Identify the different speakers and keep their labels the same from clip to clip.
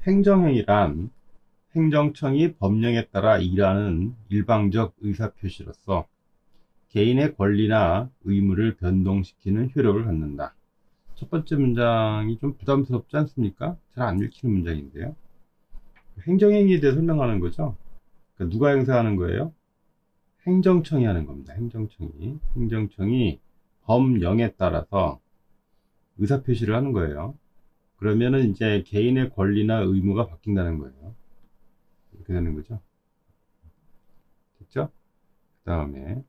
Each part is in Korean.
Speaker 1: 행정행위란 행정청이 법령에 따라 일하는 일방적 의사표시로서 개인의 권리나 의무를 변동시키는 효력을 갖는다. 첫 번째 문장이 좀 부담스럽지 않습니까? 잘 안 읽히는 문장인데요. 행정행위에 대해 설명하는 거죠. 그러니까 누가 행사하는 거예요? 행정청이 하는 겁니다. 행정청이 법령에 따라서 의사표시를 하는 거예요. 그러면은 이제 개인의 권리나 의무가 바뀐다는 거예요. 이렇게 되는 거죠. 됐죠? 그 다음에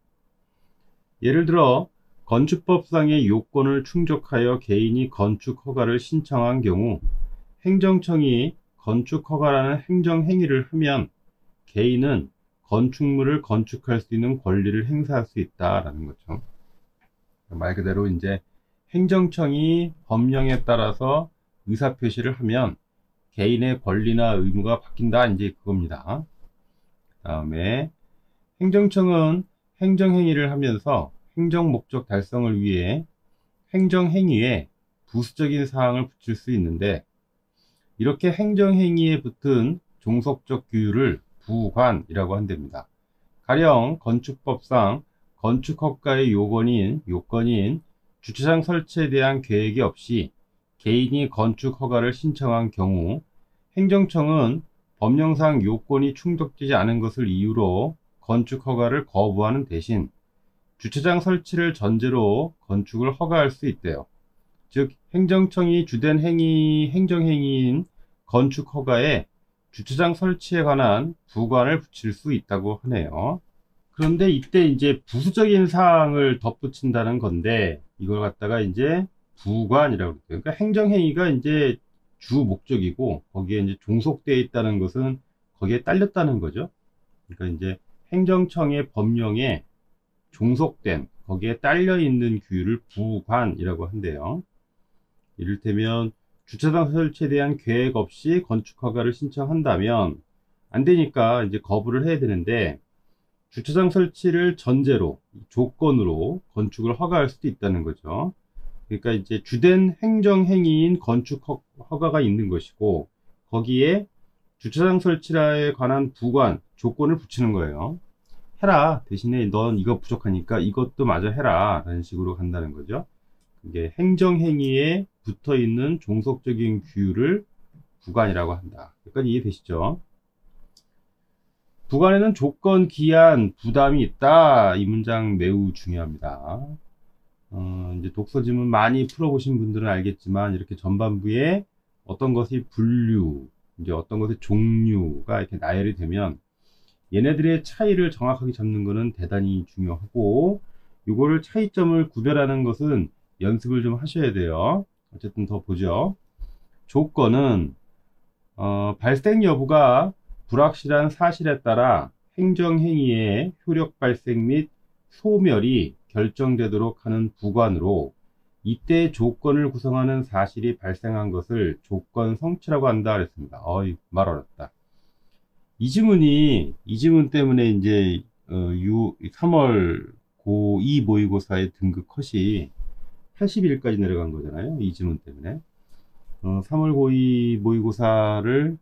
Speaker 1: 예를 들어 건축법상의 요건을 충족하여 개인이 건축 허가를 신청한 경우 행정청이 건축 허가라는 행정행위를 하면 개인은 건축물을 건축할 수 있는 권리를 행사할 수 있다라는 거죠. 말 그대로 이제 행정청이 법령에 따라서 의사표시를 하면 개인의 권리나 의무가 바뀐다, 이제 그겁니다. 그 다음에 행정청은 행정행위를 하면서 행정 목적 달성을 위해 행정행위에 부수적인 사항을 붙일 수 있는데, 이렇게 행정행위에 붙은 종속적 규율을 부관이라고 한답니다. 가령 건축법상 건축허가의 요건인 주차장 설치에 대한 계획이 없이 개인이 건축 허가를 신청한 경우 행정청은 법령상 요건이 충족되지 않은 것을 이유로 건축 허가를 거부하는 대신 주차장 설치를 전제로 건축을 허가할 수 있대요. 즉 행정청이 주된 행정행위인 건축 허가에 주차장 설치에 관한 부관을 붙일 수 있다고 하네요. 그런데 이때 이제 부수적인 사항을 덧붙인다는 건데, 이걸 갖다가 이제 부관이라고 그래요. 그러니까 행정행위가 이제 주 목적이고 거기에 이제 종속되어 있다는 것은 거기에 딸렸다는 거죠. 그러니까 이제 행정청의 법령에 종속된, 거기에 딸려 있는 규율을 부관이라고 한대요. 이를테면 주차장 설치에 대한 계획 없이 건축 허가를 신청한다면 안 되니까 이제 거부를 해야 되는데, 주차장 설치를 전제로, 조건으로 건축을 허가할 수도 있다는 거죠. 그러니까 이제 주된 행정행위인 건축 허가가 있는 것이고 거기에 주차장 설치에 관한 부관, 조건을 붙이는 거예요. 해라, 대신에 넌 이거 부족하니까 이것도 마저 해라 라는 식으로 간다는 거죠. 그게 행정행위에 붙어있는 종속적인 규율을 부관이라고 한다. 여기까지 이해되시죠? 부관에는 조건, 기한, 부담이 있다. 이 문장 매우 중요합니다. 이제 독서 지문 많이 풀어보신 분들은 알겠지만, 이렇게 전반부에 어떤 것이 분류, 이제 어떤 것의 종류가 이렇게 나열이 되면 얘네들의 차이를 정확하게 잡는 것은 대단히 중요하고, 이거를 차이점을 구별하는 것은 연습을 좀 하셔야 돼요. 어쨌든 더 보죠. 조건은 발생 여부가 불확실한 사실에 따라 행정행위의 효력 발생 및 소멸이 결정되도록 하는 부관으로, 이때 조건을 구성하는 사실이 발생한 것을 조건 성취라고 한다 그랬습니다. 말 어렵다. 이 지문 때문에 이제 3월 고2 모의고사의 등급 컷이 80일까지 내려간 거잖아요. 이 지문 때문에. 3월 고2 모의고사를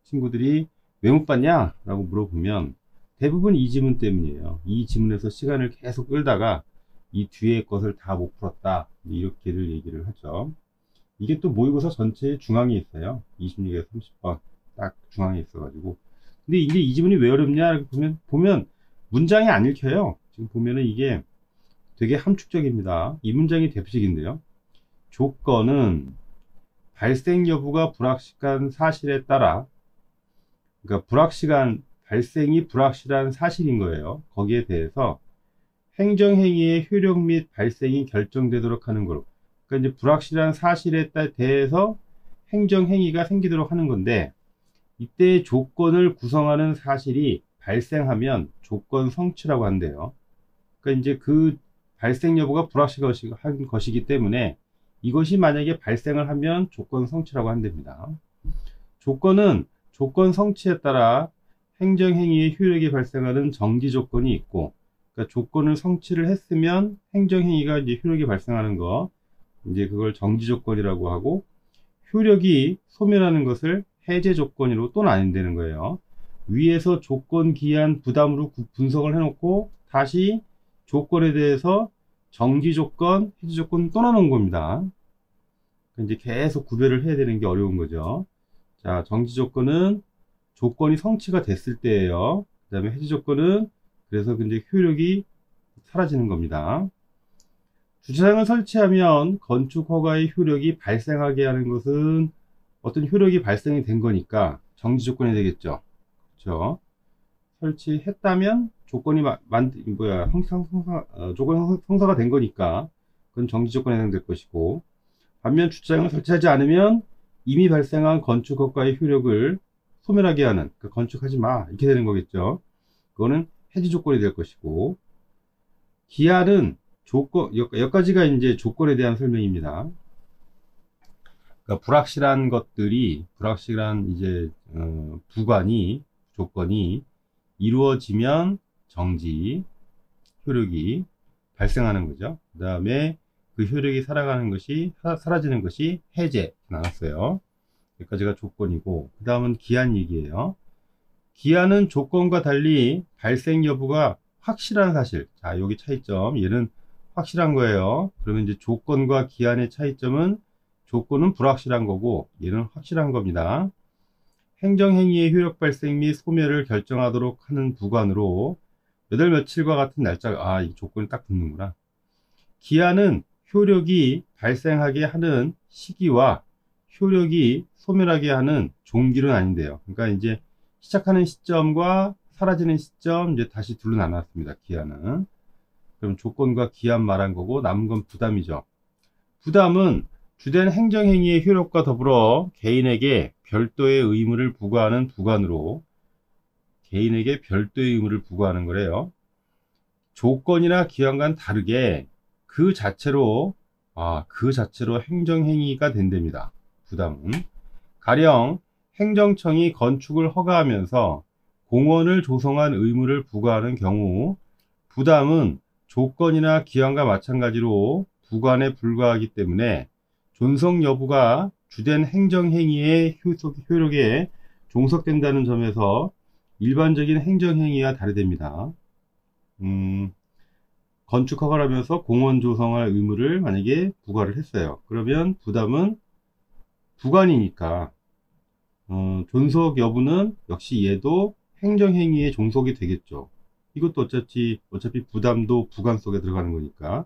Speaker 1: 친구들이 왜 못 봤냐? 라고 물어보면 대부분 이 지문 때문이에요. 이 지문에서 시간을 계속 끌다가 이 뒤에 것을 다 못 풀었다. 이렇게를 얘기를 하죠. 이게 또 모의고사 전체에 중앙에 있어요. 26에서 30번 딱 중앙에 있어가지고. 근데 이제 이 지문이 왜 어렵냐? 이렇게 보면 문장이 안 읽혀요. 지금 보면은 이게 되게 함축적입니다. 이 문장이 대표적인데요. 조건은 발생 여부가 불확실한 사실에 따라, 그러니까 발생이 불확실한 사실인 거예요. 거기에 대해서 행정행위의 효력 및 발생이 결정되도록 하는 거로. 그러니까 이제 불확실한 사실에 대해서 행정행위가 생기도록 하는 건데, 이때 조건을 구성하는 사실이 발생하면 조건 성취라고 한대요. 그러니까 이제 그 발생 여부가 불확실한 것이기 때문에 이것이 만약에 발생을 하면 조건 성취라고 한답니다. 조건은 조건 성취에 따라 행정행위의 효력이 발생하는 정지 조건이 있고, 그러니까 조건을 성취를 했으면 행정행위가 이제 효력이 발생하는 거, 이제 그걸 정지 조건이라고 하고, 효력이 소멸하는 것을 해제 조건으로 또 나뉜다는 거예요. 위에서 조건, 기한, 부담으로 분석을 해놓고 다시 조건에 대해서 정지 조건, 해제 조건 또 나눈 겁니다. 이제 계속 구별을 해야 되는 게 어려운 거죠. 자, 정지 조건은 조건이 성취가 됐을 때예요. 그 다음에 해제 조건은 그래서 이제 효력이 사라지는 겁니다. 주차장을 설치하면 건축 허가의 효력이 발생하게 하는 것은 어떤 효력이 발생이 된 거니까 정지 조건이 되겠죠. 그렇죠? 설치했다면 조건이 조건 성사가 된 거니까 그건 정지 조건에 해당될 것이고, 반면 주차장을 설치하지 않으면 이미 발생한 건축 허가의 효력을 소멸하게 하는, 그러니까 건축하지 마 이렇게 되는 거겠죠. 그거는 해지 조건이 될 것이고, 기한은 조건, 여기까지가 이제 조건에 대한 설명입니다. 그러니까 불확실한 것들이, 불확실한 이제 부관이, 조건이 이루어지면 정지 효력이 발생하는 거죠. 그 다음에 그 효력이 사라지는 것이 해제 나왔어요. 여기까지가 조건이고, 그 다음은 기한 얘기예요. 기한은 조건과 달리 발생 여부가 확실한 사실. 자, 여기 차이점. 얘는 확실한 거예요. 그러면 이제 조건과 기한의 차이점은, 조건은 불확실한 거고 얘는 확실한 겁니다. 행정행위의 효력 발생 및 소멸을 결정하도록 하는 부관으로 몇 월 며칠과 같은 날짜가, 이 조건이 딱 붙는구나. 기한은 효력이 발생하게 하는 시기와 효력이 소멸하게 하는 종기는 아닌데요. 그러니까 이제 시작하는 시점과 사라지는 시점, 이제 다시 둘로 나눴습니다. 기한은. 그럼 조건과 기한 말한 거고, 남은 건 부담이죠. 부담은 주된 행정행위의 효력과 더불어 개인에게 별도의 의무를 부과하는 부관으로, 개인에게 별도의 의무를 부과하는 거래요. 조건이나 기한과는 다르게 그 자체로 행정행위가 된답니다. 부담은. 가령 행정청이 건축을 허가하면서 공원을 조성한 의무를 부과하는 경우, 부담은 조건이나 기한과 마찬가지로 부관에 불과하기 때문에 존속 여부가 주된 행정행위의 효력에 종속된다는 점에서 일반적인 행정행위와 다르답니다. 건축 허가를 하면서 공원 조성할 의무를 만약에 부과를 했어요. 그러면 부담은 부관이니까 존속 여부는 역시 얘도 행정행위의 종속이 되겠죠. 이것도 어차피 부담도 부관 속에 들어가는 거니까.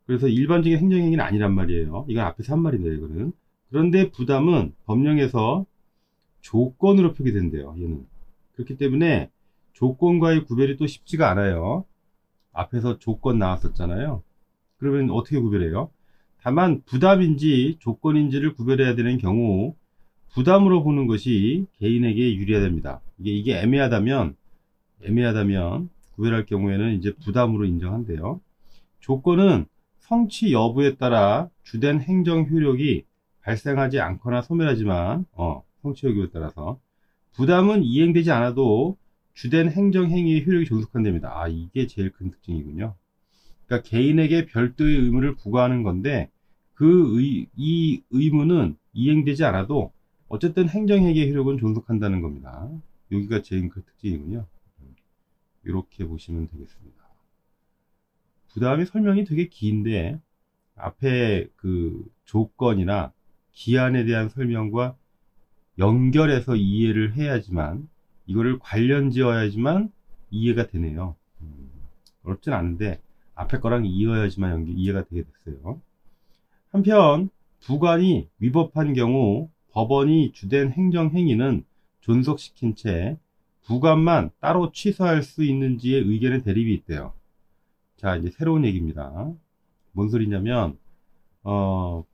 Speaker 1: 그래서 일반적인 행정행위는 아니란 말이에요. 이건 앞에서 한 말인데요, 이거는. 그런데 부담은 법령에서 조건으로 표기된대요, 얘는. 그렇기 때문에 조건과의 구별이 또 쉽지가 않아요. 앞에서 조건 나왔었잖아요. 그러면 어떻게 구별해요? 다만 부담인지 조건인지를 구별해야 되는 경우, 부담으로 보는 것이 개인에게 유리하답니다. 이게 애매하다면 구별할 경우에는 이제 부담으로 인정한대요. 조건은 성취 여부에 따라 주된 행정 효력이 발생하지 않거나 소멸하지만, 성취 여부에 따라서 부담은 이행되지 않아도 주된 행정 행위의 효력이 존속한답니다. 이게 제일 큰 특징이군요. 그러니까 개인에게 별도의 의무를 부과하는 건데, 이 의무는 이행되지 않아도 어쨌든 행정행위의 효력은 존속한다는 겁니다. 여기가 제일 큰 특징이군요. 이렇게 보시면 되겠습니다. 부담의 설명이 되게 긴데, 앞에 그 조건이나 기한에 대한 설명과 연결해서 이해를 해야지만, 이거를 관련 지어야지만 이해가 되네요. 어렵진 않은데 앞에 거랑 이어야지만 이해가 되게 됐어요. 한편 부관이 위법한 경우 법원이 주된 행정행위는 존속시킨 채 부관만 따로 취소할 수 있는지에 의견의 대립이 있대요. 자, 이제 새로운 얘기입니다. 뭔 소리냐면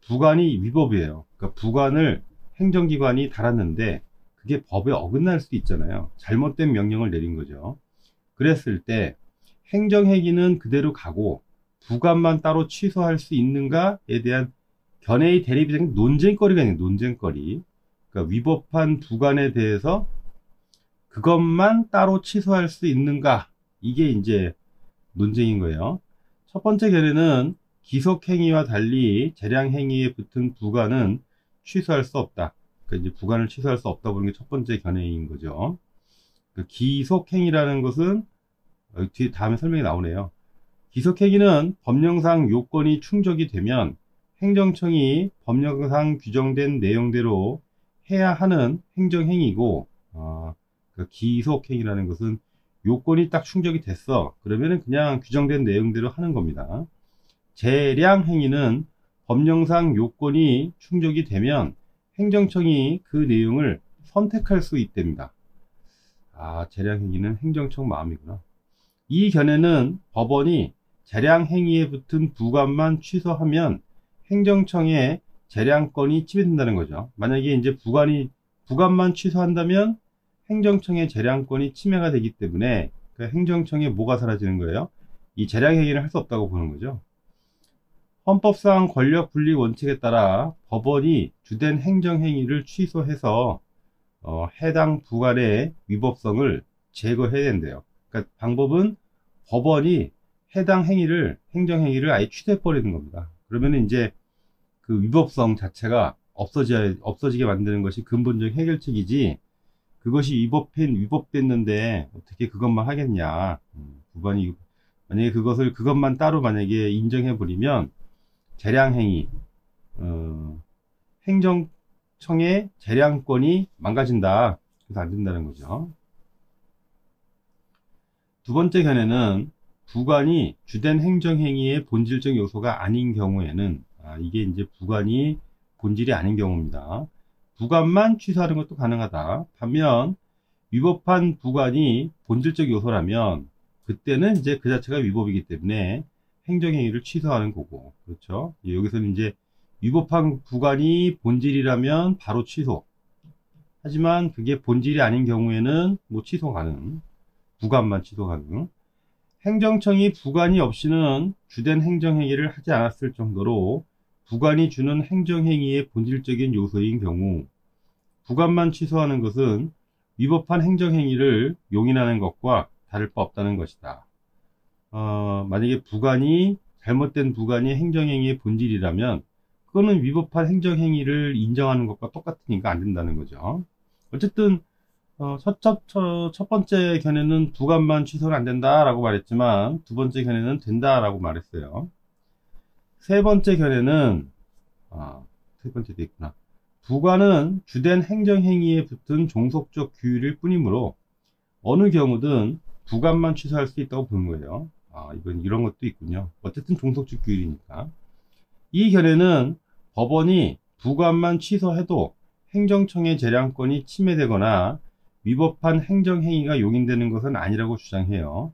Speaker 1: 부관이 위법이에요. 그러니까 부관을 행정기관이 달았는데 그게 법에 어긋날 수도 있잖아요. 잘못된 명령을 내린 거죠. 그랬을 때 행정행위는 그대로 가고 부관만 따로 취소할 수 있는가에 대한 견해의 대립이 생긴 논쟁거리가 있는 논쟁거리. 그러니까 위법한 부관에 대해서 그것만 따로 취소할 수 있는가, 이게 이제 논쟁인 거예요. 첫 번째 견해는 기속행위와 달리 재량행위에 붙은 부관은 취소할 수 없다. 그러니까 이제 부관을 취소할 수 없다 보는 게 첫 번째 견해인 거죠. 그 기속행위라는 것은 뒤에 다음에 설명이 나오네요. 기속행위는 법령상 요건이 충족이 되면 행정청이 법령상 규정된 내용대로 해야 하는 행정행위고, 그 기속행위라는 것은 요건이 딱 충족이 됐어. 그러면은 그냥 규정된 내용대로 하는 겁니다. 재량행위는 법령상 요건이 충족이 되면 행정청이 그 내용을 선택할 수 있답니다. 재량행위는 행정청 마음이구나. 이 견해는 법원이 재량행위에 붙은 부관만 취소하면 행정청의 재량권이 침해된다는 거죠. 만약에 이제 부관만 취소한다면 행정청의 재량권이 침해가 되기 때문에 그 행정청에 뭐가 사라지는 거예요? 이 재량행위를 할 수 없다고 보는 거죠. 헌법상 권력 분리 원칙에 따라 법원이 주된 행정행위를 취소해서 해당 부관의 위법성을 제거해야 된대요. 그러니까 방법은 법원이 해당 행정행위를 아예 취소해버리는 겁니다. 그러면 이제 그 위법성 자체가 없어지게 만드는 것이 근본적인 해결책이지, 그것이 위법됐는데 어떻게 그것만 하겠냐. 부관이 만약에 그것만 따로 만약에 인정해버리면 재량행위, 행정청의 재량권이 망가진다. 그래서 안 된다는 거죠. 두 번째 견해는 부관이 주된 행정행위의 본질적 요소가 아닌 경우에는, 이게 이제 부관이 본질이 아닌 경우입니다. 부관만 취소하는 것도 가능하다. 반면 위법한 부관이 본질적 요소라면 그때는 이제 그 자체가 위법이기 때문에 행정행위를 취소하는 거고, 그렇죠? 여기서는 이제 위법한 부관이 본질이라면 바로 취소. 하지만 그게 본질이 아닌 경우에는 뭐 취소 가능. 부관만 취소 가능. 행정청이 부관이 없이는 주된 행정행위를 하지 않았을 정도로 부관이 주는 행정행위의 본질적인 요소인 경우, 부관만 취소하는 것은 위법한 행정행위를 용인하는 것과 다를 바 없다는 것이다. 만약에 잘못된 부관이 행정행위의 본질이라면 그거는 위법한 행정행위를 인정하는 것과 똑같으니까 안 된다는 거죠. 어쨌든 첫 번째 견해는 부관만 취소는 안 된다라고 말했지만 두 번째 견해는 된다라고 말했어요. 세 번째 견해는 세 번째도 있구나. 부관은 주된 행정행위에 붙은 종속적 규율일 뿐이므로 어느 경우든 부관만 취소할 수 있다고 보는 거예요. 이런 것도 있군요. 어쨌든 종속적 규율이니까. 이 견해는 법원이 부관만 취소해도 행정청의 재량권이 침해되거나 위법한 행정행위가 용인되는 것은 아니라고 주장해요.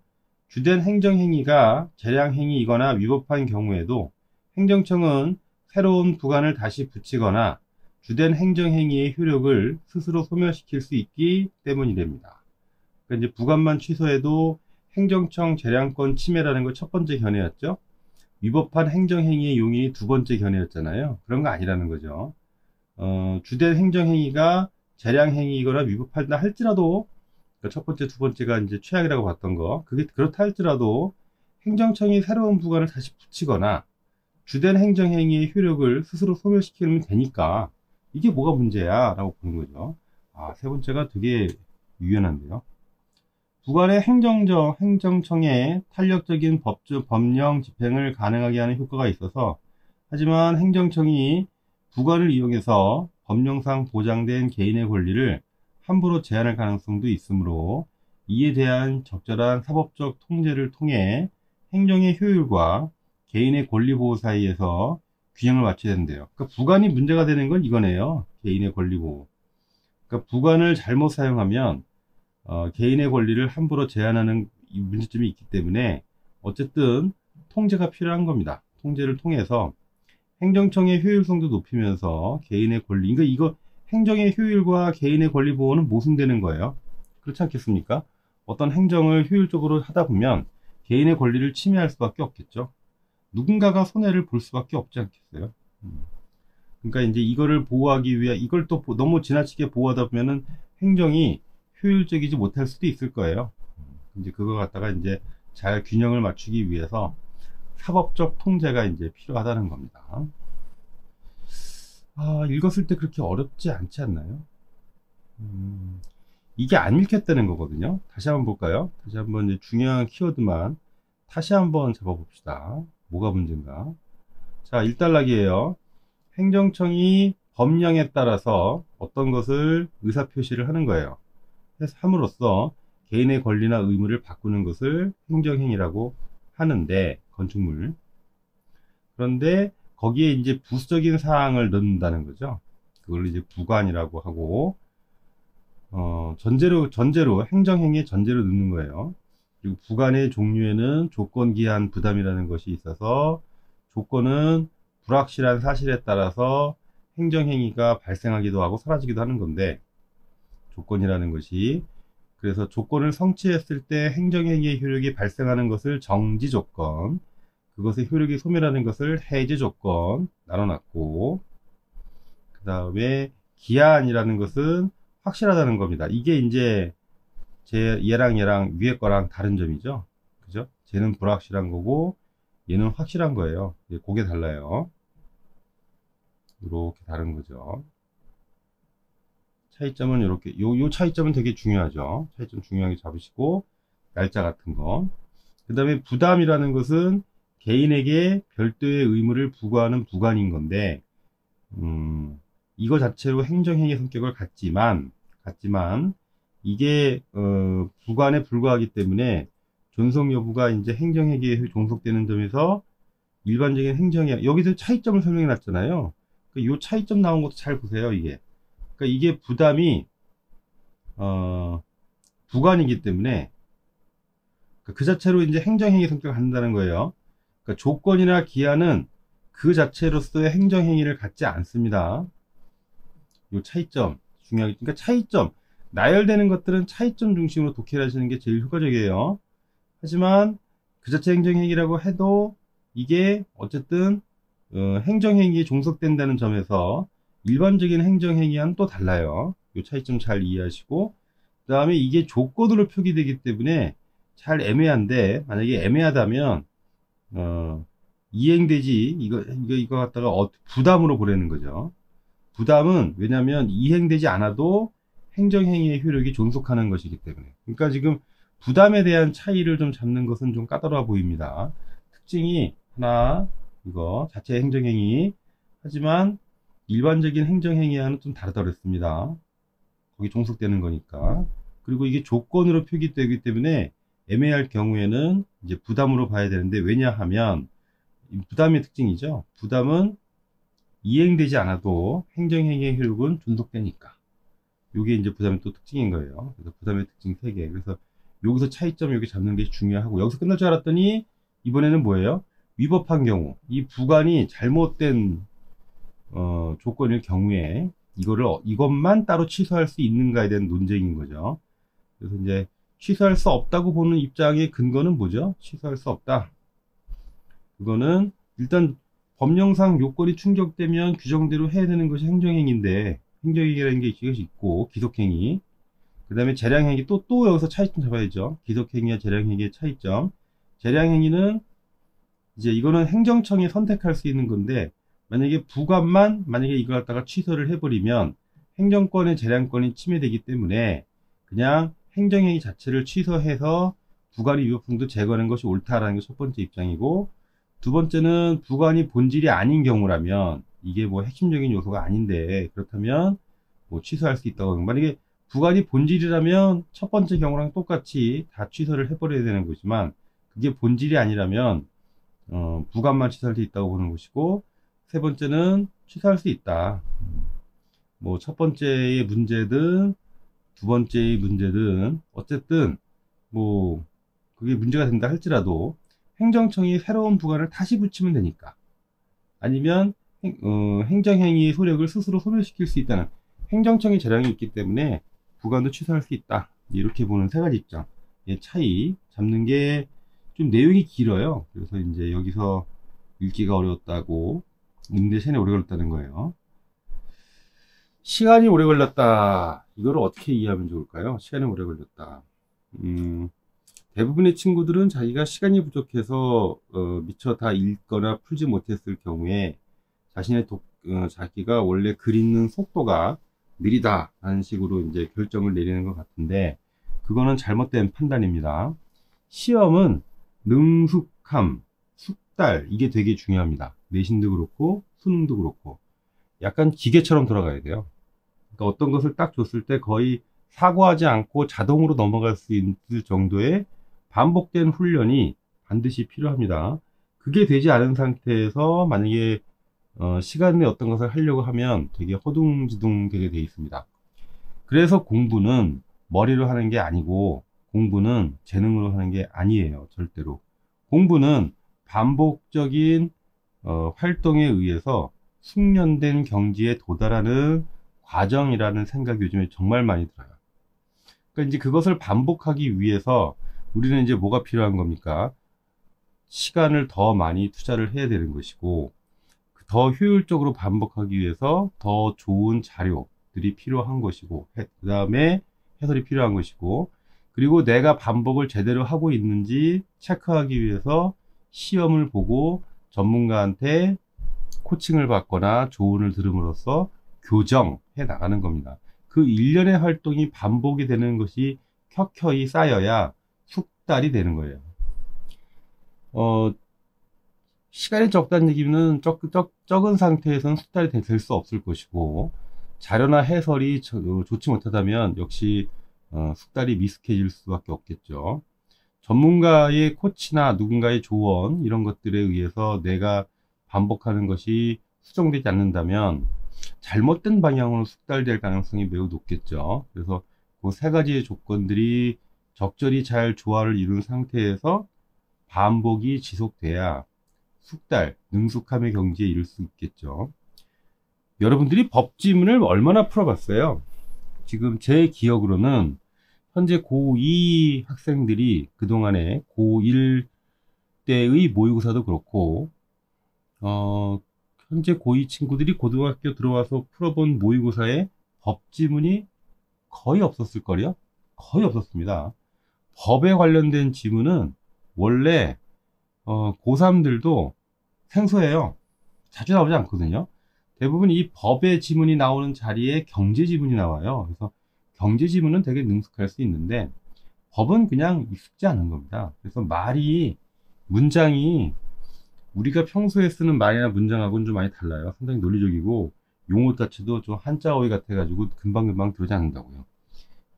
Speaker 1: 주된 행정행위가 재량행위이거나 위법한 경우에도 행정청은 새로운 부관을 다시 붙이거나 주된 행정행위의 효력을 스스로 소멸시킬 수 있기 때문이랍니다. 그러니까 이제 부관만 취소해도 행정청 재량권 침해라는 거 첫 번째 견해였죠. 위법한 행정행위의 용인이 두 번째 견해였잖아요. 그런 거 아니라는 거죠. 주된 행정행위가 재량행위이거나 위법하다 할지라도, 그러니까 첫 번째, 두 번째가 이제 최악이라고 봤던 거, 그게 그렇다 할지라도 행정청이 새로운 부관을 다시 붙이거나 주된 행정행위의 효력을 스스로 소멸시키면 되니까 이게 뭐가 문제야 라고 보는 거죠. 세 번째가 되게 유연한데요. 부관의 행정청의 탄력적인 법령 집행을 가능하게 하는 효과가 있어서, 하지만 행정청이 부관을 이용해서 법령상 보장된 개인의 권리를 함부로 제한할 가능성도 있으므로 이에 대한 적절한 사법적 통제를 통해 행정의 효율과 개인의 권리 보호 사이에서 균형을 맞춰야 된대요. 그러니까 부관이 문제가 되는 건 이거네요. 개인의 권리 보호. 그러니까 부관을 잘못 사용하면 개인의 권리를 함부로 제한하는 문제점이 있기 때문에 어쨌든 통제가 필요한 겁니다. 통제를 통해서 행정청의 효율성도 높이면서 개인의 권리, 그러니까 이거 행정의 효율과 개인의 권리 보호는 모순되는 거예요. 그렇지 않겠습니까? 어떤 행정을 효율적으로 하다 보면 개인의 권리를 침해할 수밖에 없겠죠. 누군가가 손해를 볼 수밖에 없지 않겠어요? 그러니까 이제 이거를 보호하기 위해 이걸 또 너무 지나치게 보호하다 보면은 행정이 효율적이지 못할 수도 있을 거예요. 이제 그거 갖다가 이제 잘 균형을 맞추기 위해서 사법적 통제가 이제 필요하다는 겁니다. 읽었을 때 그렇게 어렵지 않지 않나요? 이게 안 읽혔다는 거거든요. 다시 한번 볼까요? 다시 한번 이제 중요한 키워드만 다시 한번 잡아봅시다. 뭐가 문제인가? 자, 1단락이에요. 행정청이 법령에 따라서 어떤 것을 의사표시를 하는 거예요. 그래서 함으로써 개인의 권리나 의무를 바꾸는 것을 행정행위라고 하는데, 건축물. 그런데 거기에 이제 부수적인 사항을 넣는다는 거죠. 그걸 이제 부관이라고 하고, 전제로 행정행위의 전제로 넣는 거예요. 그리고 부관의 종류에는 조건, 기한, 부담이라는 것이 있어서 조건은 불확실한 사실에 따라서 행정행위가 발생하기도 하고 사라지기도 하는 건데, 조건이라는 것이, 그래서 조건을 성취했을 때 행정행위의 효력이 발생하는 것을 정지조건, 그것의 효력이 소멸하는 것을 해제조건 나눠놨고, 그 다음에 기한이라는 것은 확실하다는 겁니다. 이게 이제 얘랑 위에 거랑 다른 점이죠. 그죠? 쟤는 불확실한 거고 얘는 확실한 거예요. 그게 달라요. 이렇게 다른 거죠. 차이점은 이렇게, 요 차이점은 되게 중요하죠. 차이점 중요하게 잡으시고, 날짜 같은 거. 그 다음에 부담이라는 것은 개인에게 별도의 의무를 부과하는 부관인 건데, 이거 자체로 행정행위 성격을 갖지만, 이게, 부관에 불과하기 때문에 존속 여부가 이제 행정행위에 종속되는 점에서 일반적인 행정행위, 여기서 차이점을 설명해 놨잖아요. 이 차이점 나온 것도 잘 보세요, 이게. 그러니까 이게 부담이 부관이기 때문에 그 자체로 이제 행정행위 성격을 갖는다는 거예요. 그러니까 조건이나 기한은 그 자체로서의 행정행위를 갖지 않습니다. 이 차이점 중요하게. 그러니까 차이점, 나열되는 것들은 차이점 중심으로 독해를 하시는 게 제일 효과적이에요. 하지만 그 자체 행정행위라고 해도 이게 어쨌든 행정행위에 종속된다는 점에서 일반적인 행정행위와는 또 달라요. 이 차이점 잘 이해하시고, 그 다음에 이게 조건으로 표기되기 때문에 잘 애매한데, 만약에 애매하다면 이행되지, 이거 갖다가 부담으로 보내는 거죠. 부담은 왜냐하면 이행되지 않아도 행정행위의 효력이 존속하는 것이기 때문에. 그러니까 지금 부담에 대한 차이를 좀 잡는 것은 좀 까다로워 보입니다. 특징이 하나, 이거 자체 행정행위, 하지만 일반적인 행정행위와는 좀 다르다고 그랬습니다. 거기 종속되는 거니까. 그리고 이게 조건으로 표기되기 때문에 애매할 경우에는 이제 부담으로 봐야 되는데, 왜냐하면 부담의 특징이죠. 부담은 이행되지 않아도 행정행위의 효력은 존속되니까. 이게 이제 부담의 또 특징인 거예요. 그래서 부담의 특징 3개. 그래서 여기서 차이점 여기 잡는 게 중요하고, 여기서 끝날 줄 알았더니 이번에는 뭐예요? 위법한 경우, 이 부관이 잘못된 조건일 경우에 이것만 따로 취소할 수 있는가에 대한 논쟁인 거죠. 그래서 이제 취소할 수 없다고 보는 입장의 근거는 뭐죠? 취소할 수 없다. 그거는 일단 법령상 요건이 충족되면 규정대로 해야 되는 것이 행정행위인데, 행정행위라는 게 이것이 있고, 기속행위, 그 다음에 재량행위, 또 여기서 차이점 잡아야죠. 기속행위와 재량행위의 차이점. 재량행위는 이제 이거는 행정청이 선택할 수 있는 건데, 만약에 만약에 이걸 갖다가 취소를 해버리면 행정권의 재량권이 침해되기 때문에 그냥 행정행위 자체를 취소해서 부관의 위법성도 제거하는 것이 옳다라는 게 첫 번째 입장이고, 두 번째는 부관이 본질이 아닌 경우라면, 이게 뭐 핵심적인 요소가 아닌데 그렇다면 뭐 취소할 수 있다고. 만약에 부관이 본질이라면 첫 번째 경우랑 똑같이 다 취소를 해버려야 되는 거지만, 그게 본질이 아니라면 부관만 취소할 수 있다고 보는 것이고, 세 번째는 취소할 수 있다. 뭐 첫 번째의 문제든 두 번째의 문제든 어쨌든 뭐 그게 문제가 된다 할지라도 행정청이 새로운 부관을 다시 붙이면 되니까, 아니면 행정행위의 효력을 스스로 소멸시킬 수 있다는 행정청의 재량이 있기 때문에 부관도 취소할 수 있다. 이렇게 보는 세 가지 입장. 차이 잡는 게 좀 내용이 길어요. 그래서 이제 여기서 읽기가 어려웠다고, 읽는데 시간이 오래 걸렸다는 거예요. 시간이 오래 걸렸다. 이거를 어떻게 이해하면 좋을까요? 시간이 오래 걸렸다. 대부분의 친구들은 자기가 시간이 부족해서 미처 다 읽거나 풀지 못했을 경우에 자신의 자기가 원래 글 읽는 속도가 느리다 라는 식으로 이제 결정을 내리는 것 같은데, 그거는 잘못된 판단입니다. 시험은 능숙함, 숙달, 이게 되게 중요합니다. 내신도 그렇고 수능도 그렇고 약간 기계처럼 돌아가야 돼요. 그러니까 어떤 것을 딱 줬을 때 거의 사고하지 않고 자동으로 넘어갈 수 있을 정도의 반복된 훈련이 반드시 필요합니다. 그게 되지 않은 상태에서 만약에 시간 내에 어떤 것을 하려고 하면 되게 허둥지둥 되게 돼 있습니다. 그래서 공부는 머리로 하는 게 아니고, 공부는 재능으로 하는 게 아니에요. 절대로. 공부는 반복적인 활동에 의해서 숙련된 경지에 도달하는 과정이라는 생각이 요즘에 정말 많이 들어요. 그러니까 이제 그것을 반복하기 위해서 우리는 이제 뭐가 필요한 겁니까? 시간을 더 많이 투자를 해야 되는 것이고, 더 효율적으로 반복하기 위해서 더 좋은 자료들이 필요한 것이고, 그 다음에 해설이 필요한 것이고, 그리고 내가 반복을 제대로 하고 있는지 체크하기 위해서 시험을 보고 전문가한테 코칭을 받거나 조언을 들음으로써 교정해 나가는 겁니다. 그 일련의 활동이 반복이 되는 것이 켜켜이 쌓여야 숙달이 되는 거예요. 시간이 적다는 얘기는 적은 상태에서는 숙달이 될 수 없을 것이고, 자료나 해설이 좋지 못하다면 역시 숙달이 미숙해질 수밖에 없겠죠. 전문가의 코치나 누군가의 조언, 이런 것들에 의해서 내가 반복하는 것이 수정되지 않는다면 잘못된 방향으로 숙달될 가능성이 매우 높겠죠. 그래서 그 세 가지의 조건들이 적절히 잘 조화를 이룬 상태에서 반복이 지속돼야 숙달, 능숙함의 경지에 이를 수 있겠죠. 여러분들이 법지문을 얼마나 풀어봤어요? 지금 제 기억으로는 현재 고2 학생들이 그동안에 고1 때의 모의고사도 그렇고, 현재 고2 친구들이 고등학교 들어와서 풀어본 모의고사에 법지문이 거의 없었을 거요. 거의 없었습니다. 법에 관련된 지문은 원래 고3들도 생소해요. 자주 나오지 않거든요. 대부분 이 법의 지문이 나오는 자리에 경제 지문이 나와요. 그래서 경제 지문은 되게 능숙할 수 있는데 법은 그냥 익숙지 않은 겁니다. 그래서 문장이 우리가 평소에 쓰는 말이나 문장하고는 좀 많이 달라요. 상당히 논리적이고 용어 자체도 좀 한자 어휘 같아가지고 금방금방 들어오지 않는다고요.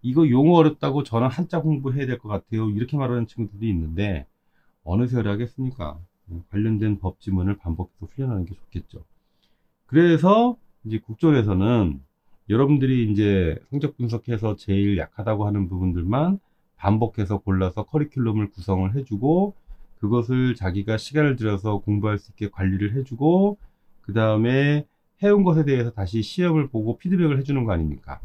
Speaker 1: 이거 용어 어렵다고 저는 한자 공부해야 될 것 같아요, 이렇게 말하는 친구들이 있는데 어느 세월에 하겠습니까? 관련된 법 지문을 반복해서 훈련하는 게 좋겠죠. 그래서 이제 국정에서는 여러분들이 이제 성적 분석해서 제일 약하다고 하는 부분들만 반복해서 골라서 커리큘럼을 구성을 해주고, 그것을 자기가 시간을 들여서 공부할 수 있게 관리를 해주고, 그 다음에 해온 것에 대해서 다시 시험을 보고 피드백을 해주는 거 아닙니까?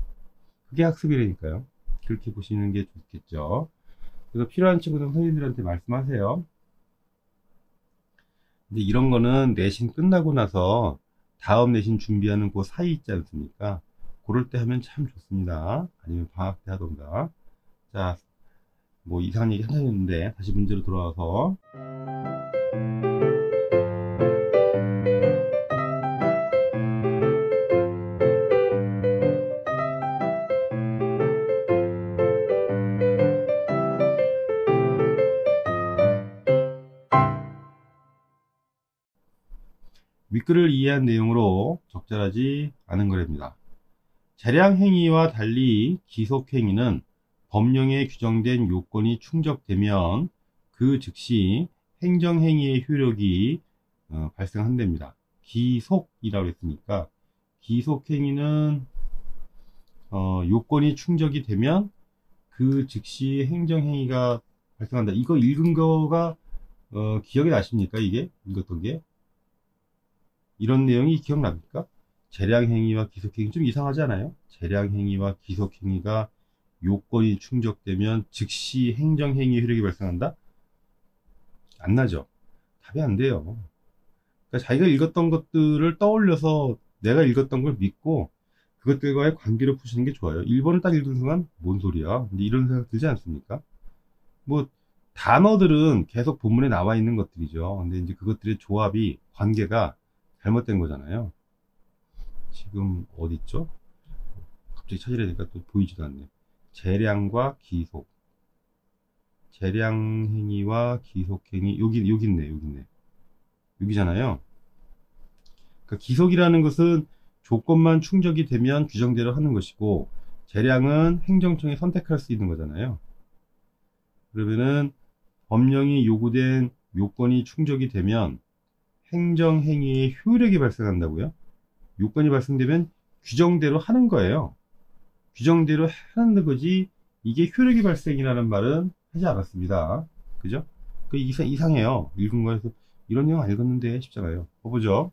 Speaker 1: 그게 학습이라니까요. 그렇게 보시는 게 좋겠죠. 그래서 필요한 친구들은 선생님들한테 말씀하세요. 근데 이런 거는 내신 끝나고 나서 다음 내신 준비하는 그 사이 있지 않습니까? 그럴 때 하면 참 좋습니다. 아니면 방학 때 하던가. 자, 뭐 이상한 얘기 하나 했는데 다시 문제로 돌아와서, 윗글을 이해한 내용으로 적절하지 않은 거랍니다. 재량행위와 달리 기속행위는 법령에 규정된 요건이 충족되면 그 즉시 행정행위의 효력이 발생한답니다. 기속이라고 했으니까 기속행위는 요건이 충족이 되면 그 즉시 행정행위가 발생한다. 이거 읽은 거가 기억이 나십니까? 이게 읽었던 게 이런 내용이 기억납니까? 재량행위와 기속행위 좀 이상하지 않아요? 재량행위와 기속행위가 요건이 충족되면 즉시 행정행위 효력이 발생한다? 안 나죠? 답이 안 돼요. 그러니까 자기가 읽었던 것들을 떠올려서 내가 읽었던 걸 믿고 그것들과의 관계를 푸시는 게 좋아요. 1번을 딱 읽은 순간 뭔 소리야? 근데 이런 생각 들지 않습니까? 뭐 단어들은 계속 본문에 나와 있는 것들이죠. 근데 이제 그것들의 조합이, 관계가 잘못된 거잖아요. 지금 어디 있죠? 갑자기 찾으려 니까 또 보이지도 않네. 재량과 기속. 재량행위와 기속행위. 여기 있네, 여기 있네. 여기잖아요. 그러니까 기속이라는 것은 조건만 충족이 되면 규정대로 하는 것이고, 재량은 행정청이 선택할 수 있는 거잖아요. 그러면은 법령이 요구된 요건이 충족이 되면 행정행위의 효력이 발생한다고요? 요건이 발생되면 규정대로 하는 거예요. 규정대로 하는 거지, 이게 효력이 발생이라는 말은 하지 않았습니다. 그죠? 그 이상해요. 읽은 거에서 이런 내용 안 읽었는데 싶잖아요. 보죠.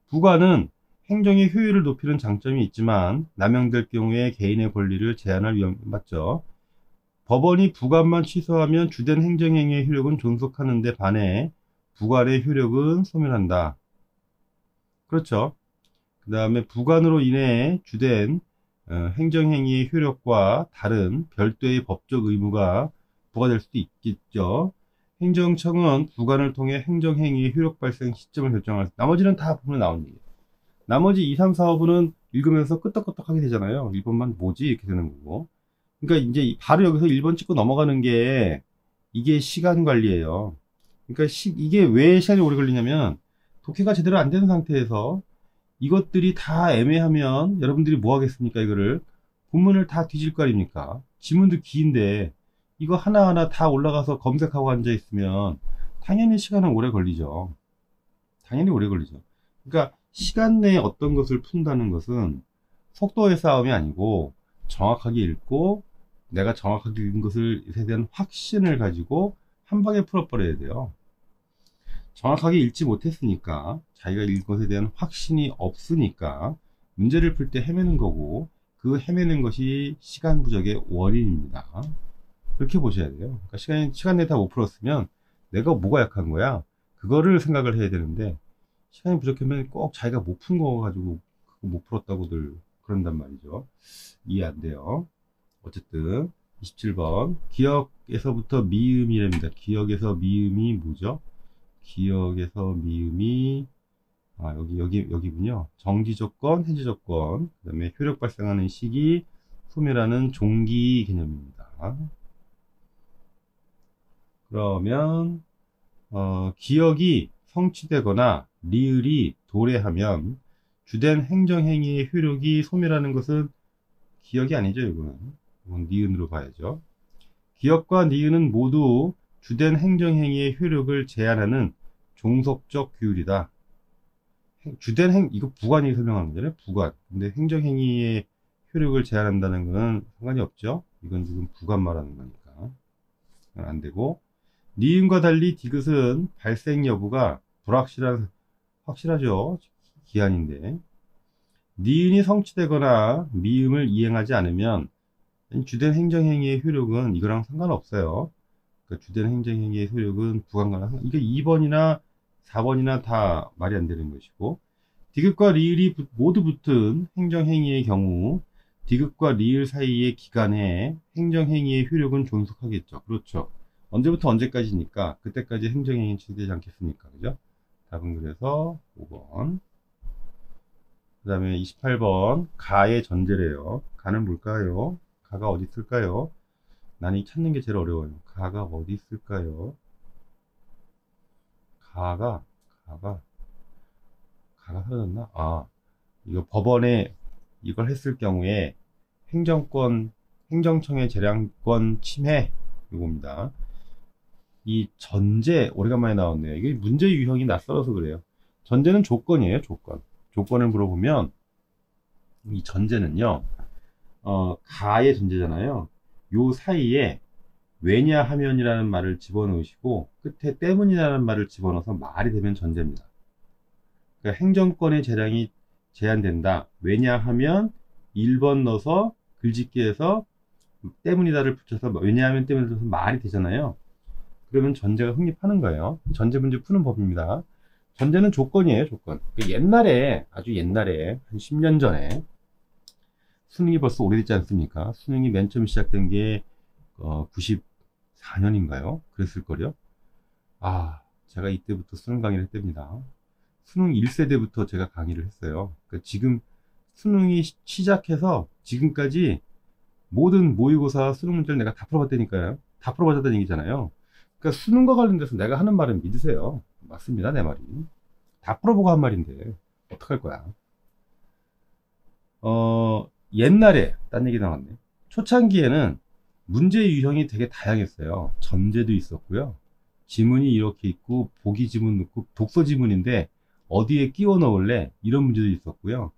Speaker 1: 부과는 행정의 효율을 높이는 장점이 있지만 남용될 경우에 개인의 권리를 제한할 위험이 맞죠. 법원이 부과만 취소하면 주된 행정행위의 효력은 존속하는 데 반해 부과의 효력은 소멸한다. 그렇죠. 그 다음에 부관으로 인해 주된 행정행위의 효력과 다른 별도의 법적 의무가 부과될 수도 있겠죠. 행정청은 부관을 통해 행정행위의 효력 발생 시점을 결정할 나머지는 다 보면 나온 얘기예요. 나머지 2, 3, 4, 5분은 읽으면서 끄떡끄떡하게 되잖아요. 1번만 뭐지? 이렇게 되는 거고. 그러니까 이제 바로 여기서 1번 찍고 넘어가는 게 이게 시간 관리예요. 그러니까 이게 왜 시간이 오래 걸리냐면 독해가 제대로 안 되는 상태에서 이것들이 다 애매하면 여러분들이 뭐 하겠습니까? 이거를 본문을 다 뒤질 거 아닙니까? 지문도 긴데 이거 하나하나 다 올라가서 검색하고 앉아 있으면 당연히 시간은 오래 걸리죠. 당연히 오래 걸리죠. 그러니까 시간 내에 어떤 것을 푼다는 것은 속도의 싸움이 아니고 정확하게 읽고 내가 정확하게 읽은 것에 대한 확신을 가지고 한 방에 풀어버려야 돼요. 정확하게 읽지 못했으니까 자기가 읽은 것에 대한 확신이 없으니까 문제를 풀 때 헤매는 거고 그 헤매는 것이 시간 부족의 원인입니다. 그렇게 보셔야 돼요. 그러니까 시간 내에 다 못 풀었으면 내가 뭐가 약한 거야? 그거를 생각을 해야 되는데 시간이 부족하면 꼭 자기가 못 푼 거 가지고 그거 못 풀었다고들 그런단 말이죠. 이해 안 돼요. 어쨌든 27번 기억에서부터 미음이랍니다. 기억에서 미음이 뭐죠? 기억에서 미음이 여기군요. 정지 조건, 해지 조건, 그 다음에 효력 발생하는 시기, 소멸하는 종기 개념입니다. 그러면 기억이 성취되거나 리을이 도래하면 주된 행정행위의 효력이 소멸하는 것은 기억이 아니죠. 이건 니은으로 봐야죠. 기억과 니은은 모두 주된 행정행위의 효력을 제한하는 종속적 규율이다. 이거 부관이 설명하는 거잖아요. 부관. 근데 행정행위의 효력을 제한한다는 것은 상관이 없죠. 이건 지금 부관 말하는 거니까. 안 되고. 니은과 달리 디귿은 발생 여부가 확실하죠. 기한인데. 니은이 성취되거나 미음을 이행하지 않으면 주된 행정행위의 효력은 이거랑 상관없어요. 그러니까 주된 행정행위의 효력은 부관과는 이게 2번이나 4번이나 다 말이 안 되는 것이고 디귿과 리을이 모두 붙은 행정행위의 경우 디귿과 리을 사이의 기간에 행정행위의 효력은 존속하겠죠. 그렇죠. 언제부터 언제까지니까 그때까지 행정행위 취되지 않겠습니까? 그죠? 답은 그래서 5번. 그 다음에 28번 가의 전제래요. 가는 뭘까요? 가가 어디 있을까요? 나는 찾는 게 제일 어려워요. 가가 어디 있을까요? 가가 사라졌나? 이거 법원에 이걸 했을 경우에 행정청의 재량권 침해 이겁니다. 이 전제 오래간만에 나왔네요. 이게 문제 유형이 낯설어서 그래요. 전제는 조건이에요. 조건을 물어보면 이 전제는요. 가의 전제잖아요. 요 사이에 왜냐하면이라는 말을 집어넣으시고 끝에 때문이라는 말을 집어넣어서 말이 되면 전제입니다. 그러니까 행정권의 재량이 제한된다. 왜냐하면 1번 넣어서 글짓기에서 때문이다를 붙여서 왜냐하면 때문에 붙여서 말이 되잖아요. 그러면 전제가 성립하는 거예요. 전제 문제 푸는 법입니다. 전제는 조건이에요. 조건. 옛날에 아주 옛날에 한 10년 전에 수능이 벌써 오래됐지 않습니까? 수능이 맨 처음 시작된 게 94년인가요? 그랬을걸요? 제가 이때부터 수능 강의를 했답니다. 수능 1세대부터 제가 강의를 했어요. 그러니까 지금 수능이 시작해서 지금까지 모든 모의고사 수능 문제를 내가 다 풀어봤다니까요. 다 풀어봤다는 얘기잖아요. 그러니까 수능과 관련돼서 내가 하는 말은 믿으세요. 맞습니다, 내 말이. 다 풀어보고 한 말인데 어떡할 거야. 옛날에 딴 얘기 나왔네. 초창기에는 문제 유형이 되게 다양했어요. 전제도 있었고요. 지문이 이렇게 있고 보기 지문 넣고 독서 지문인데 어디에 끼워 넣을래? 이런 문제도 있었고요.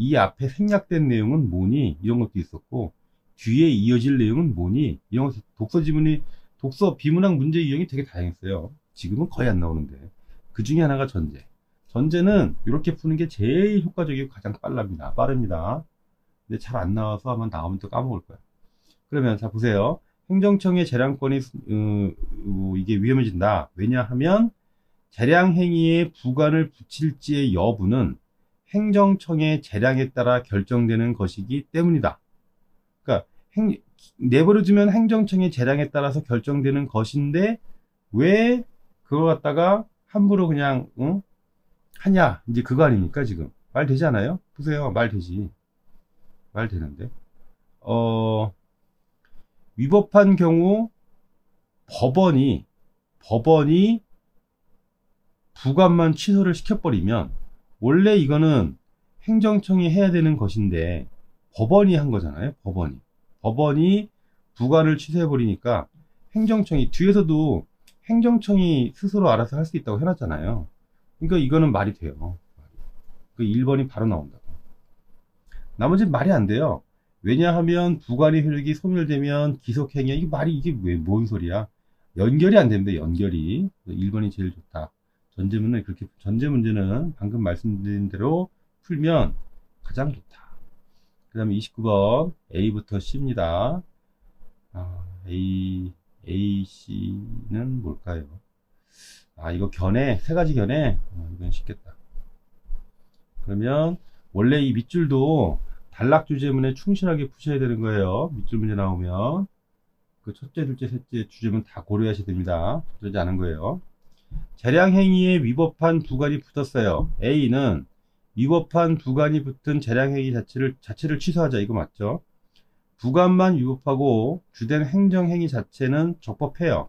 Speaker 1: 이 앞에 생략된 내용은 뭐니? 이런 것도 있었고 뒤에 이어질 내용은 뭐니? 이런 것, 독서 지문이 독서 비문학 문제 유형이 되게 다양했어요. 지금은 거의 안 나오는데 그 중에 하나가 전제. 전제는 이렇게 푸는 게 제일 효과적이고 가장 빠릅니다. 근데 잘 안 나와서 아마 나오면 또 까먹을 거야. 그러면 자 보세요. 행정청의 재량권이 이게 위험해진다. 왜냐하면 재량 행위에 부관을 붙일지의 여부는 행정청의 재량에 따라 결정되는 것이기 때문이다. 그러니까 내버려두면 행정청의 재량에 따라서 결정되는 것인데 왜 그거 갖다가 함부로 그냥 하냐, 이제 그거 아닙니까? 지금 말 되지 않아요? 보세요. 말 되지. 말 되는데 위법한 경우 법원이 부관만 취소를 시켜버리면 원래 이거는 행정청이 해야 되는 것인데 법원이 한 거잖아요. 법원이 부관을 취소해버리니까 행정청이 뒤에서도 행정청이 스스로 알아서 할 수 있다고 해놨잖아요. 그러니까 이거는 말이 돼요. 그 1번이 바로 나온다고. 나머지는 말이 안 돼요. 왜냐하면 부관의 효력이 소멸되면 기속행위, 이게 왜 뭔 소리야? 연결이 안 됩니다. 연결이. 1번이 제일 좋다. 전제 문제는 방금 말씀드린 대로 풀면 가장 좋다. 그 다음에 29번 A부터 C입니다. A, C는 뭘까요? 이거 세 가지 견해. 이건 쉽겠다. 그러면 원래 이 밑줄도 단락 주제문에 충실하게 푸셔야 되는 거예요. 밑줄 문제 나오면 그 첫째, 둘째, 셋째 주제문 다 고려하셔야 됩니다. 그러지 않은 거예요. 재량 행위에 위법한 부관이 붙었어요. A는 위법한 부관이 붙은 재량 행위 자체를 취소하자. 이거 맞죠? 부관만 위법하고 주된 행정 행위 자체는 적법해요.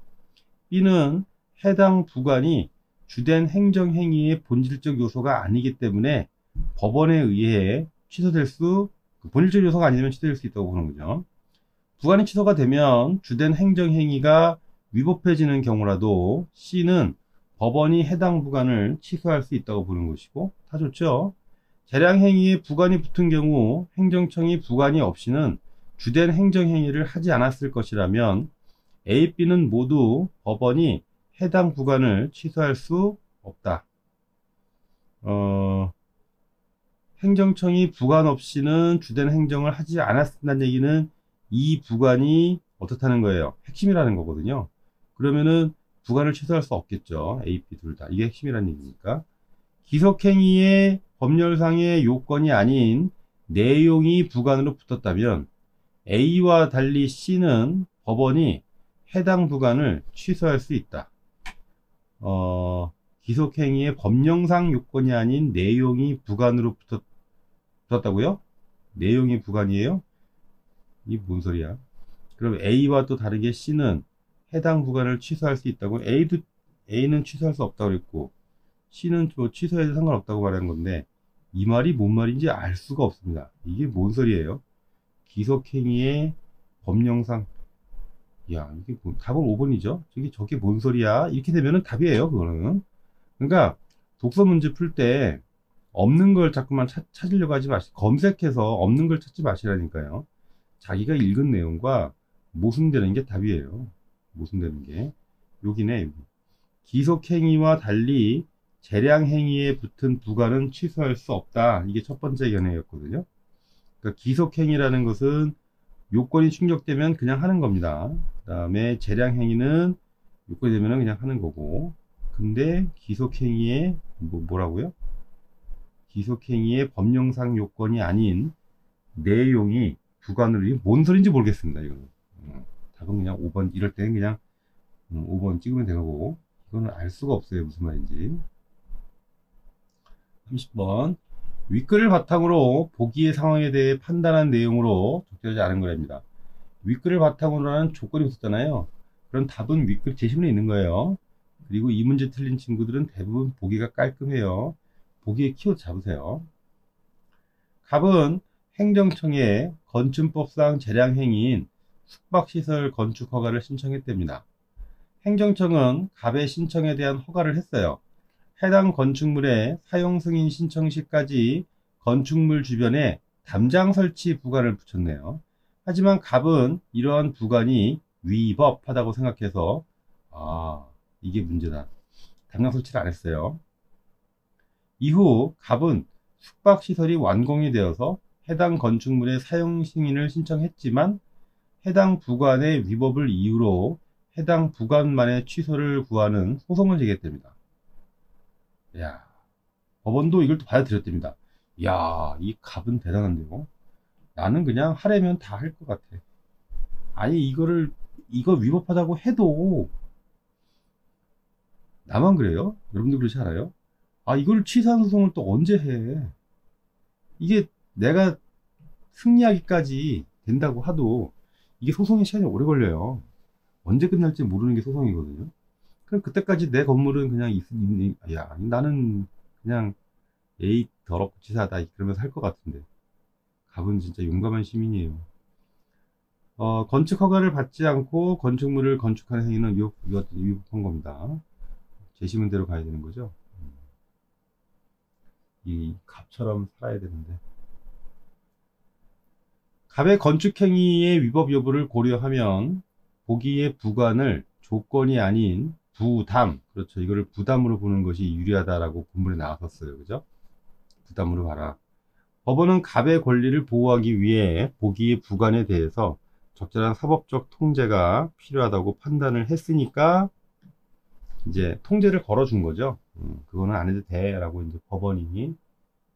Speaker 1: B는 해당 부관이 주된 행정 행위의 본질적 요소가 아니기 때문에 법원에 의해 취소될 본질적 요소가 아니면 취소될 수 있다고 보는 거죠. 부관이 취소가 되면 주된 행정 행위가 위법해지는 경우라도 C는 법원이 해당 부관을 취소할 수 있다고 보는 것이고, 다 좋죠. 재량 행위에 부관이 붙은 경우 행정청이 부관이 없이는 주된 행정 행위를 하지 않았을 것이라면 A, B는 모두 법원이 해당 부관을 취소할 수 없다. 행정청이 부관 없이는 주된 행정을 하지 않았다는 얘기는 이 부관이 어떻다는 거예요? 핵심이라는 거거든요. 그러면은 부관을 취소할 수 없겠죠. A, B 둘 다. 이게 핵심이라는 얘기니까. 기속행위의 법률상의 요건이 아닌 내용이 부관으로 붙었다면 A와 달리 C는 법원이 해당 부관을 취소할 수 있다. 기속행위의 법령상 요건이 아닌 내용이 부관으로 붙었다고요? 내용이 부관이에요? 이게 뭔 소리야? 그럼 A와 또 다르게 C는 해당 부관을 취소할 수 있다고. A는 취소할 수 없다고 그랬고 C는 또 취소해도 상관없다고 말한 건데 이 말이 뭔 말인지 알 수가 없습니다. 이게 뭔 소리예요? 기속행위의 법령상, 이게 답은 5번이죠. 저게 뭔 소리야? 이렇게 되면은 답이에요, 그거는. 그러니까 독서 문제 풀 때 없는 걸 자꾸만 찾으려고 하지 마시고 검색해서 없는 걸 찾지 마시라니까요. 자기가 읽은 내용과 모순되는 게 답이에요. 모순되는 게 여기네. 여기. 기속행위와 달리 재량행위에 붙은 부관은 취소할 수 없다. 이게 첫 번째 견해였거든요. 그러니까 기속행위라는 것은 요건이 충족되면 그냥 하는 겁니다. 그 다음에 재량행위는 요건이 되면 그냥 하는 거고. 근데 기속행위의 뭐라고요? 기속행위의 법령상 요건이 아닌 내용이 부관으로, 이게 뭔 소리인지 모르겠습니다. 이거는. 답은 그냥 5번, 이럴 때는 그냥 5번 찍으면 되고, 이거는 알 수가 없어요. 무슨 말인지. 30번. 윗글을 바탕으로 보기의 상황에 대해 판단한 내용으로 적절하지 않은 거랍니다. 윗글을 바탕으로 하는 조건이 없었잖아요. 그럼 답은 윗글 제시문에 있는 거예요. 그리고 이 문제 틀린 친구들은 대부분 보기가 깔끔해요. 보기의 키워드 잡으세요. 갑은 행정청에 건축법상 재량행위인 숙박시설 건축 허가를 신청했답니다. 행정청은 갑의 신청에 대한 허가를 했어요. 해당 건축물의 사용 승인 신청 시까지 건축물 주변에 담장 설치 부관을 붙였네요. 하지만 갑은 이러한 부관이 위법하다고 생각해서 이게 문제다. 담장 설치를 안 했어요. 이후 갑은 숙박시설이 완공이 되어서 해당 건축물의 사용 승인을 신청했지만 해당 부관의 위법을 이유로 해당 부관만의 취소를 구하는 소송을 제기했답니다. 야, 법원도 이걸 또 받아들였답니다. 야, 이 갑은 대단한데요. 나는 그냥 하려면 다 할 것 같아. 아니, 이거 위법하다고 해도 나만 그래요? 여러분들 그렇지 않아요? 이걸 취소한 소송을 또 언제 해? 이게 내가 승리하기까지 된다고 하도 이게 소송의 시간이 오래 걸려요. 언제 끝날지 모르는 게 소송이거든요. 그럼 그때까지 내 건물은 그냥 야, 나는 그냥 에이 더럽고 치사하다 그러면서 할 것 같은데 갑은 진짜 용감한 시민이에요. 건축 허가를 받지 않고 건축물을 건축하는 행위는 위법한 겁니다. 제시문대로 가야 되는 거죠. 이 갑처럼 살아야 되는데 갑의 건축 행위의 위법 여부를 고려하면 보기의 부관을 조건이 아닌 부담, 그렇죠. 이거를 부담으로 보는 것이 유리하다라고 본문에 나왔었어요. 그죠? 부담으로 봐라. 법원은 갑의 권리를 보호하기 위해 보기의 부관에 대해서 적절한 사법적 통제가 필요하다고 판단을 했으니까 이제 통제를 걸어준 거죠. 그거는 안 해도 돼 라고 이제 법원이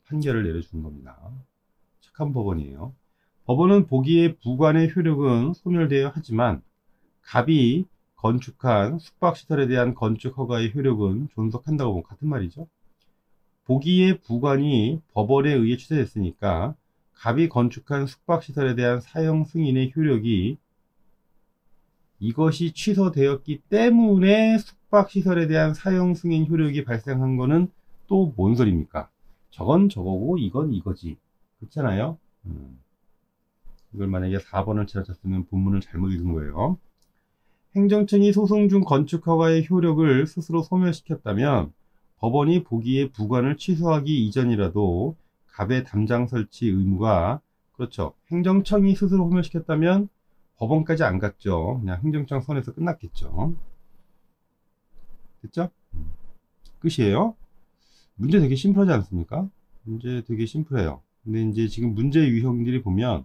Speaker 1: 판결을 내려준 겁니다. 착한 법원이에요. 법원은 보기의 부관의 효력은 소멸되어야 하지만 갑이 건축한 숙박시설에 대한 건축 허가의 효력은 존속한다고 보면 같은 말이죠. 보기의 부관이 법원에 의해 취소됐으니까 갑이 건축한 숙박시설에 대한 사용 승인의 효력이 이것이 취소되었기 때문에 숙박시설에 대한 사용 승인 효력이 발생한 거는 또 뭔 소리입니까? 저건 저거고 이건 이거지. 그렇잖아요? 이걸 만약에 4번을 지나쳤으면 본문을 잘못 읽은 거예요. 행정청이 소송 중 건축 허가의 효력을 스스로 소멸시켰다면 법원이 보기에 부관을 취소하기 이전이라도 갑의 담장 설치 의무가 그렇죠. 행정청이 스스로 소멸시켰다면 법원까지 안 갔죠. 그냥 행정청 선에서 끝났겠죠. 됐죠? 끝이에요. 문제 되게 심플하지 않습니까? 문제 되게 심플해요. 근데 이제 지금 문제 유형들이 보면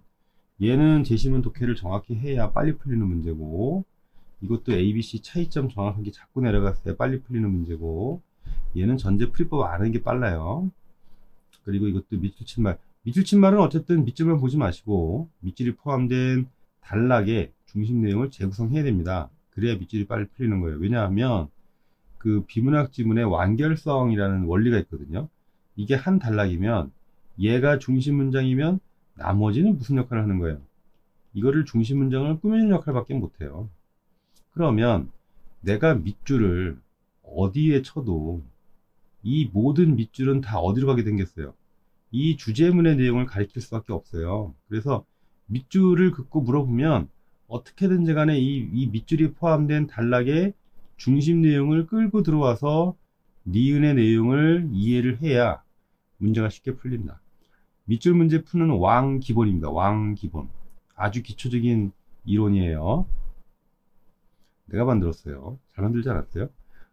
Speaker 1: 얘는 제시문 독해를 정확히 해야 빨리 풀리는 문제고 이것도 ABC 차이점 정확하게 잡고 내려갔을 때 빨리 풀리는 문제고 얘는 전제 풀이법 안 하는 게 빨라요. 그리고 이것도 밑줄 친 말. 밑줄 친 말은 어쨌든 밑줄만 보지 마시고 밑줄이 포함된 단락의 중심 내용을 재구성해야 됩니다. 그래야 밑줄이 빨리 풀리는 거예요. 왜냐하면 그 비문학 지문의 완결성이라는 원리가 있거든요. 이게 한 단락이면 얘가 중심 문장이면 나머지는 무슨 역할을 하는 거예요? 이거를 중심 문장을 꾸미는 역할밖에 못해요. 그러면 내가 밑줄을 어디에 쳐도 이 모든 밑줄은 다 어디로 가게 생겼어요? 이 주제문의 내용을 가리킬 수밖에 없어요. 그래서 밑줄을 긋고 물어보면 어떻게든지 간에 이 밑줄이 포함된 단락의 중심 내용을 끌고 들어와서 니은의 내용을 이해를 해야 문제가 쉽게 풀립니다. 밑줄 문제 푸는 왕기본입니다. 왕기본. 아주 기초적인 이론이에요. 내가 만들었어요. 잘 만들지 않았어요?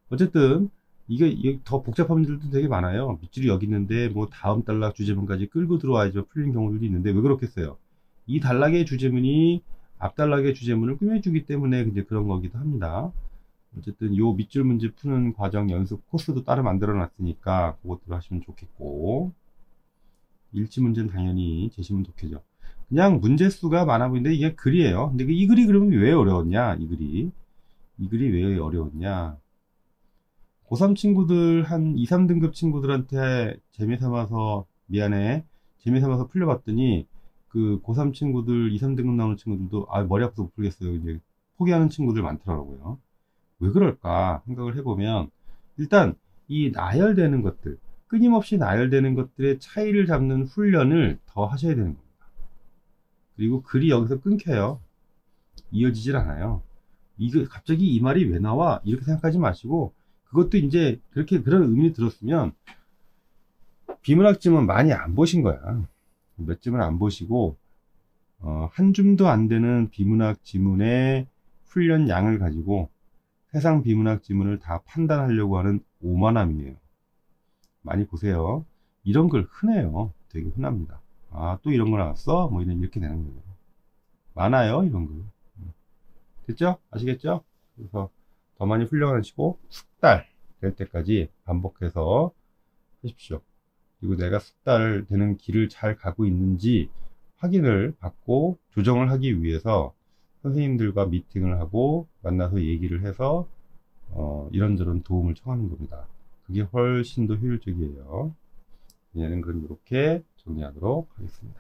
Speaker 1: 어쨌든 이게 더 복잡한 문제들도 되게 많아요. 밑줄이 여기 있는데 뭐 다음 단락 주제문까지 끌고 들어와야지 풀리는 경우들도 있는데 왜 그렇겠어요? 이 단락의 주제문이 앞 단락의 주제문을 꾸며주기 때문에 이제 그런 거기도 합니다. 어쨌든 요 밑줄 문제 푸는 과정 연습 코스도 따로 만들어 놨으니까 그것들을 하시면 좋겠고 일치 문제는 당연히 제시문 독해죠. 그냥 문제 수가 많아 보이는데 이게 글이에요. 근데 이 글이 그러면 왜 어려웠냐? 이 글이 왜 어려웠냐? 고3 친구들 한 2, 3등급 친구들한테 재미 삼아서 미안해. 재미삼아서 풀려봤더니 그 고3 친구들 2, 3등급 나오는 친구들도 머리 아파서 못 풀겠어요. 이제 포기하는 친구들 많더라고요. 왜 그럴까 생각을 해보면 일단 이 나열되는 것들, 끊임없이 나열되는 것들의 차이를 잡는 훈련을 더 하셔야 되는 겁니다. 그리고 글이 여기서 끊겨요. 이어지질 않아요. 이거 갑자기 이 말이 왜 나와? 이렇게 생각하지 마시고 그것도 이제 그렇게 그런 의문이 들었으면 비문학 지문 많이 안 보신 거야. 몇 점을 안 보시고 한 줌도 안 되는 비문학 지문의 훈련 양을 가지고 세상 비문학 지문을 다 판단하려고 하는 오만함이에요. 많이 보세요. 이런 글 흔해요. 되게 흔합니다. 또 이런 거 나왔어? 뭐 이렇게 되는 거예요. 많아요, 이런 글. 됐죠? 아시겠죠? 그래서 더 많이 훈련하시고 숙달 될 때까지 반복해서 하십시오. 그리고 내가 숙달 되는 길을 잘 가고 있는지 확인을 받고 조정을 하기 위해서 선생님들과 미팅을 하고 만나서 얘기를 해서 이런저런 도움을 청하는 겁니다. 그게 훨씬 더 효율적이에요. 얘는 그럼 이렇게 정리하도록 하겠습니다.